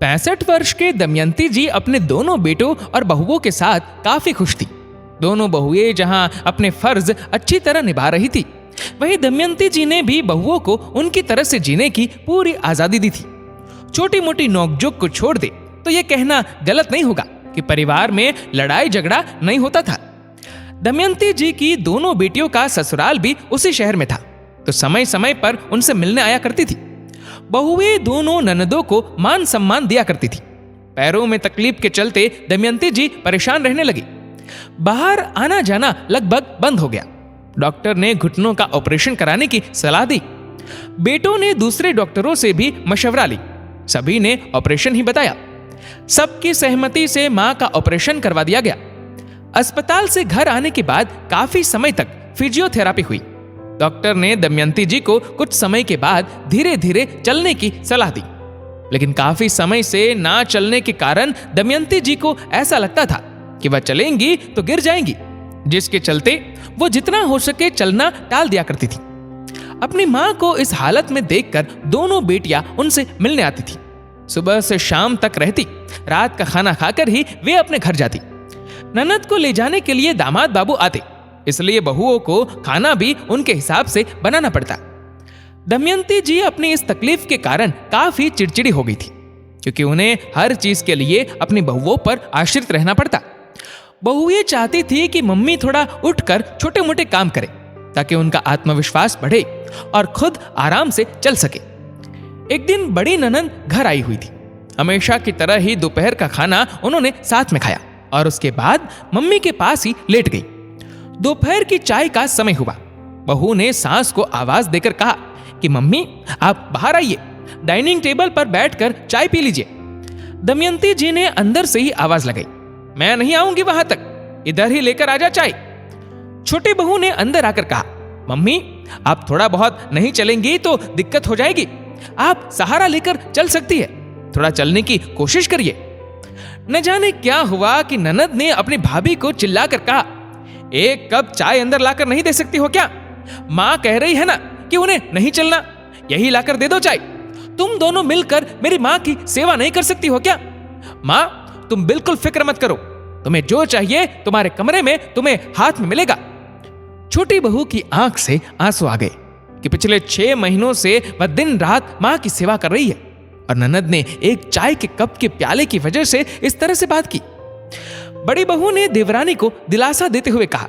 65 वर्ष के दमयंती जी अपने दोनों बेटों और बहुओं के साथ काफी खुश थी। दोनों बहुएं जहां अपने फर्ज अच्छी तरह निभा रही थी, वहीं दमयंती जी ने भी बहुओं को उनकी तरह से जीने की पूरी आजादी दी थी। छोटी मोटी नोकझोंक को छोड़ दे तो यह कहना गलत नहीं होगा कि परिवार में लड़ाई झगड़ा नहीं होता था। दमयंती जी की दोनों बेटियों का ससुराल भी उसी शहर में था, तो समय समय पर उनसे मिलने आया करती थी। बहुएं दोनों ननदों को मान सम्मान दिया करती थी। पैरों में तकलीफ के चलते दमयंती जी परेशान रहने लगी। बाहर आना जाना लगभग बंद हो गया। डॉक्टर ने घुटनों का ऑपरेशन कराने की सलाह दी। बेटों ने दूसरे डॉक्टरों से भी मशवरा ली। सभी ने ऑपरेशन ही बताया। सबकी सहमति से मां का ऑपरेशन करवा दिया गया। अस्पताल से घर आने के बाद काफी समय तक फिजियोथेरापी हुई। डॉक्टर ने दमयंती जी को कुछ समय के बाद धीरे धीरे चलने की सलाह दी, लेकिन काफी समय से ना चलने के कारण दमयंती जी को ऐसा लगता था कि वह चलेंगी तो गिर जाएंगी, जिसके चलते वो जितना हो सके चलना टाल दिया करती थी। अपनी मां को इस हालत में देखकर दोनों बेटियां उनसे मिलने आती थी। सुबह से शाम तक रहती, रात का खाना खाकर ही वे अपने घर जाती। ननद को ले जाने के लिए दामाद बाबू आते, इसलिए बहुओं को खाना भी उनके हिसाब से बनाना पड़ता। दमयंती जी अपनी इस तकलीफ के कारण काफी चिड़चिड़ी हो गई थी, क्योंकि उन्हें हर चीज के लिए अपनी बहुओं पर आश्रित रहना पड़ता। बहुएं चाहती थी कि मम्मी थोड़ा उठकर छोटे मोटे काम करे, ताकि उनका आत्मविश्वास बढ़े और खुद आराम से चल सके। एक दिन बड़ी ननद घर आई हुई थी। हमेशा की तरह ही दोपहर का खाना उन्होंने साथ में खाया और उसके बाद मम्मी के पास ही लेट गई। दोपहर की चाय का समय हुआ। बहू ने सास को आवाज देकर कहा कि मम्मी आप बाहर आइए, डाइनिंग टेबल पर बैठकर चाय पी लीजिए। दमयंती जी ने अंदर से ही आवाज लगाई, मैं नहीं आऊंगी वहां तक, इधर ही लेकर आजा चाय। छोटी बहू ने अंदर आकर कहा, मम्मी आप थोड़ा बहुत नहीं चलेंगी तो दिक्कत हो जाएगी, आप सहारा लेकर चल सकती है, थोड़ा चलने की कोशिश करिए। न जाने क्या हुआ कि ननद ने अपनी भाभी को चिल्लाकर कहा, एक कप चाय अंदर लाकर नहीं दे सकती हो क्या? मां कह रही है ना कि उन्हें नहीं चलना, यही लाकर दे दो चाय। तुम दोनों मिलकर मेरी मां की सेवा नहीं कर सकती हो क्या? मां तुम बिल्कुल फिक्र मत करो, तुम्हें जो चाहिए तुम्हारे कमरे में तुम्हें हाथ में मिलेगा। छोटी बहू की आंख से आंसू आ गए कि पिछले 6 महीनों से वह दिन रात मां की सेवा कर रही है, और ननद ने एक चाय के कप के प्याले की वजह से इस तरह से बात की। बड़ी बहू ने देवरानी को दिलासा देते हुए कहा,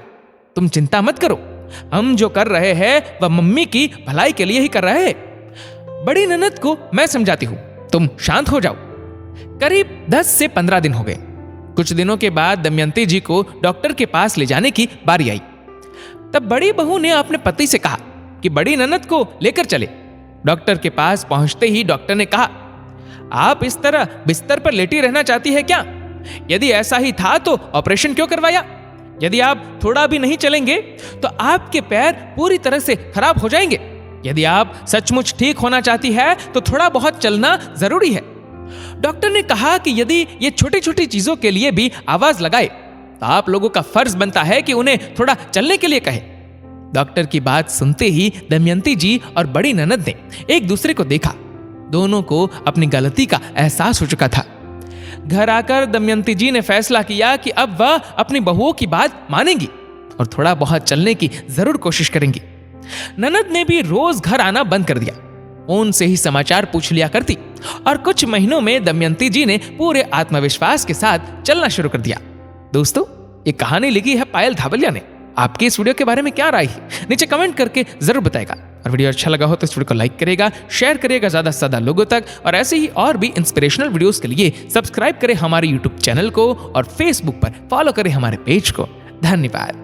तुम चिंता मत करो, हम जो कर रहे हैं वह मम्मी की भलाई के लिए ही कर रहे हैं। बड़ी ननद को मैं समझाती हूं, तुम शांत हो जाओ। करीब 10 से 15 दिन हो गए। कुछ दिनों के बाद दमयंती जी को डॉक्टर के पास ले जाने की बारी आई। तब बड़ी बहू ने अपने पति से कहा कि बड़ी ननद को लेकर चले। डॉक्टर के पास पहुंचते ही डॉक्टर ने कहा, आप इस तरह बिस्तर पर लेटी रहना चाहती है क्या? यदि ऐसा ही था तो ऑपरेशन क्यों करवाया? यदि आप थोड़ा भी नहीं चलेंगे तो आपके पैर पूरी तरह से खराब हो जाएंगे। यदि आप सचमुच ठीक होना चाहती है तो थोड़ा बहुत चलना जरूरी है। डॉक्टर ने कहा कि यदि ये छोटी छोटी चीजों के लिए भी आवाज लगाए तो आप लोगों का फर्ज बनता है कि उन्हें थोड़ा चलने के लिए कहे। डॉक्टर की बात सुनते ही दमयंती जी और बड़ी ननद ने एक दूसरे को देखा। दोनों को अपनी गलती का एहसास हो चुका था। घर आकर दमयंती जी ने फैसला किया कि अब वह अपनी बहुओं की बात मानेंगी और थोड़ा बहुत चलने की जरूर कोशिश करेंगी। ननद ने भी रोज घर आना बंद कर दिया। फोन से ही समाचार पूछ लिया करती, और कुछ महीनों में दमयंती जी ने पूरे आत्मविश्वास के साथ चलना शुरू कर दिया। दोस्तों, ये कहानी लिखी है पायल धावलिया ने। आपकी इस वीडियो के बारे में क्या राय है, नीचे कमेंट करके जरूर बताएगा। और वीडियो अच्छा लगा हो तो इस वीडियो को लाइक करेगा, शेयर करेगा ज्यादा से ज्यादा लोगों तक, और ऐसे ही और भी इंस्पिरेशनल वीडियोस के लिए सब्सक्राइब करें हमारे यूट्यूब चैनल को और फेसबुक पर फॉलो करें हमारे पेज को। धन्यवाद।